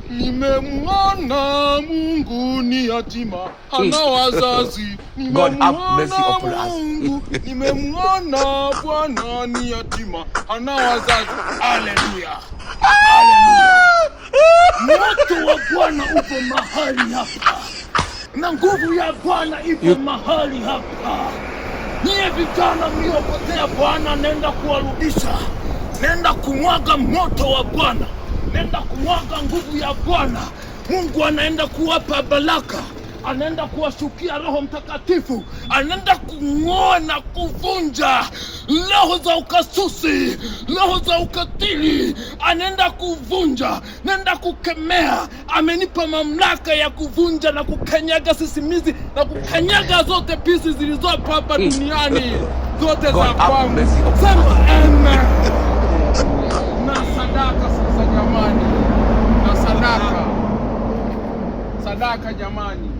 Nimemwona Mungu ni yatima, hana wazazi. Nimemwona Mungu, nimemwona Bwana ni yatima, hana wazazi. Haleluya. Moto wa Bwana upo mahali hapa, na nguvu ya Bwana ipo mahali hapa. Nyie vijana mliopotea, Bwana nenda kuwarudisha. Nenda kumwaga moto wa Bwana, nenda kumwaga nguvu ya Bwana. Mungu anaenda kuwapa baraka, anaenda kuwashukia Roho Mtakatifu, anaenda kung'oa na kuvunja roho za ukasusi, roho za ukatili, anaenda kuvunja, nenda kukemea. Amenipa mamlaka ya kuvunja na kukanyaga sisimizi na kukanyaga zote pisi zilizopo hapa duniani, zote za kwangu. Sema amen. Na sadaka sasa jamani, na sadaka jamani.